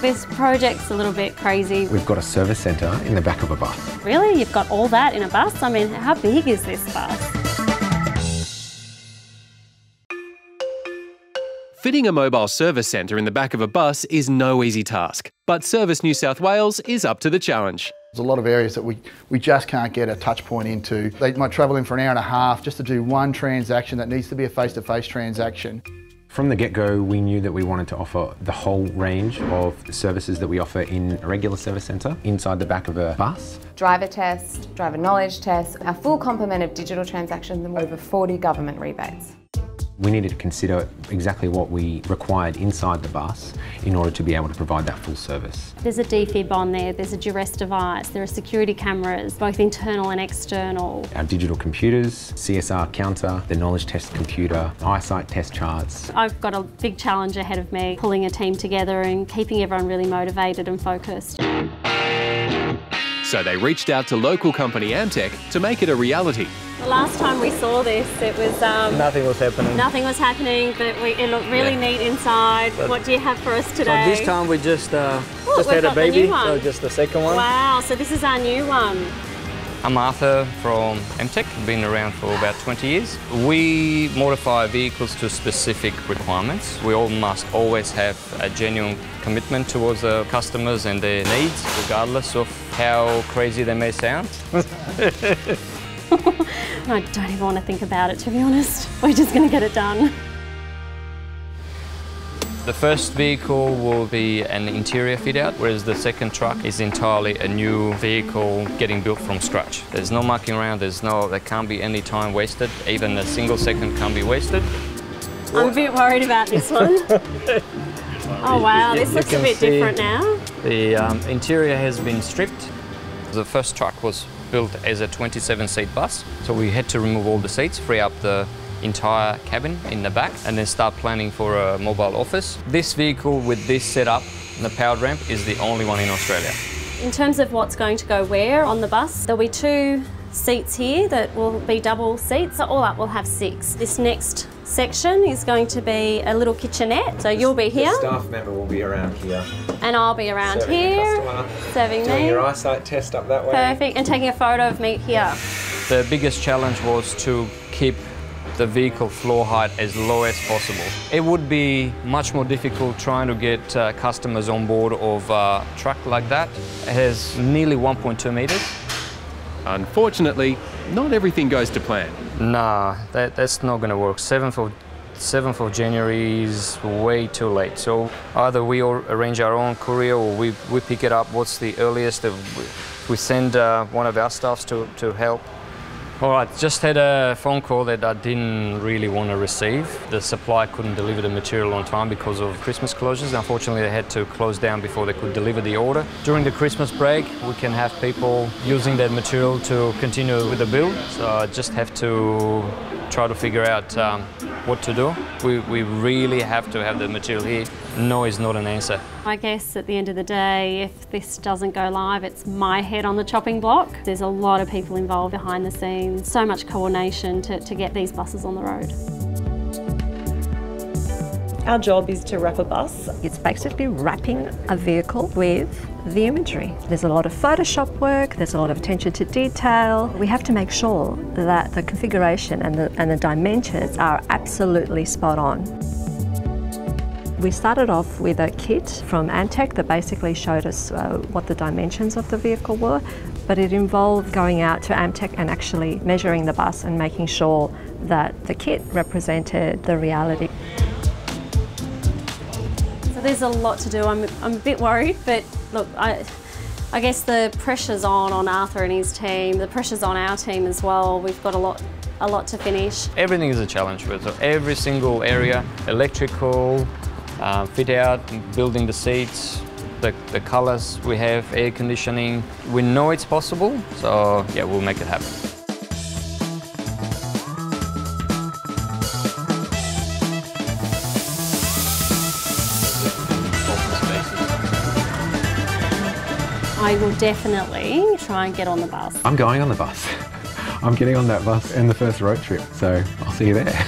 this project's a little bit crazy. We've got a service centre in the back of a bus. Really? You've got all that in a bus? I mean, how big is this bus? Fitting a mobile service centre in the back of a bus is no easy task, but Service New South Wales is up to the challenge. There's a lot of areas that we just can't get a touch point into. They might travel in for an hour and a half just to do one transaction that needs to be a face-to-face transaction. From the get-go, we knew that we wanted to offer the whole range of services that we offer in a regular service centre inside the back of a bus. Driver test, driver knowledge test, a full complement of digital transactions and over 40 government rebates. We needed to consider exactly what we required inside the bus in order to be able to provide that full service. There's a defib on there, there's a duress device, there are security cameras, both internal and external. Our digital computers, CSR counter, the knowledge test computer, eyesight test charts. I've got a big challenge ahead of me, pulling a team together and keeping everyone really motivated and focused. So they reached out to local company Amtech to make it a reality. The last time we saw this, it was... nothing was happening. Nothing was happening, but it looked really neat inside. But what do you have for us today? So this time we just had a baby, so just the second one. Wow, so this is our new one. I'm Arthur from Amtech, been around for about 20 years. We modify vehicles to specific requirements. We all must always have a genuine commitment towards the customers and their needs, regardless of how crazy they may sound. I don't even want to think about it, to be honest. We're just going to get it done. The first vehicle will be an interior fit out, whereas the second truck is entirely a new vehicle getting built from scratch. There's no mucking around, there can't be any time wasted, even a single second can't be wasted. I'm a bit worried about this one. Oh wow, this looks a bit different now. The interior has been stripped. The first truck was built as a 27-seat bus, so we had to remove all the seats, free up the entire cabin in the back, and then start planning for a mobile office. This vehicle with this setup and the powered ramp is the only one in Australia. In terms of what's going to go where on the bus, there'll be 2 seats here that will be double seats, so all up we'll have 6. This next section is going to be a little kitchenette, so you'll be here. The staff member will be around here. And I'll be around serving here, the customer, serving doing me. your eyesight test up that way. Perfect, and taking a photo of me here. The biggest challenge was to keep the vehicle floor height as low as possible. It would be much more difficult trying to get customers on board of a truck like that. It has nearly 1.2 metres. Unfortunately, not everything goes to plan. Nah, that's not going to work. 7th of January is way too late. So either we arrange our own courier or we pick it up. What's the earliest? We send one of our staffs to help. All right, just had a phone call that I didn't really want to receive. The supplier couldn't deliver the material on time because of Christmas closures. Unfortunately, they had to close down before they could deliver the order. During the Christmas break, we can have people using that material to continue with the build. So I just have to try to figure out what to do. We really have to have the material here. No is not an answer. I guess at the end of the day, if this doesn't go live, it's my head on the chopping block. There's a lot of people involved behind the scenes, so much coordination to get these buses on the road. Our job is to wrap a bus. It's basically wrapping a vehicle with the imagery. There's a lot of Photoshop work, there's a lot of attention to detail. We have to make sure that the configuration and the dimensions are absolutely spot on. We started off with a kit from Amtech that basically showed us what the dimensions of the vehicle were, but it involved going out to Amtech and actually measuring the bus and making sure that the kit represented the reality. So there's a lot to do. I'm a bit worried, but look, I guess the pressure's on Arthur and his team, the pressure's on our team as well. We've got a lot to finish. Everything is a challenge with it. Every single area, electrical, fit out, building the seats, the colours we have, air conditioning. We know it's possible, so yeah, we'll make it happen. I will definitely try and get on the bus. I'm going on the bus. I'm getting on that bus in the first road trip, so I'll see you there.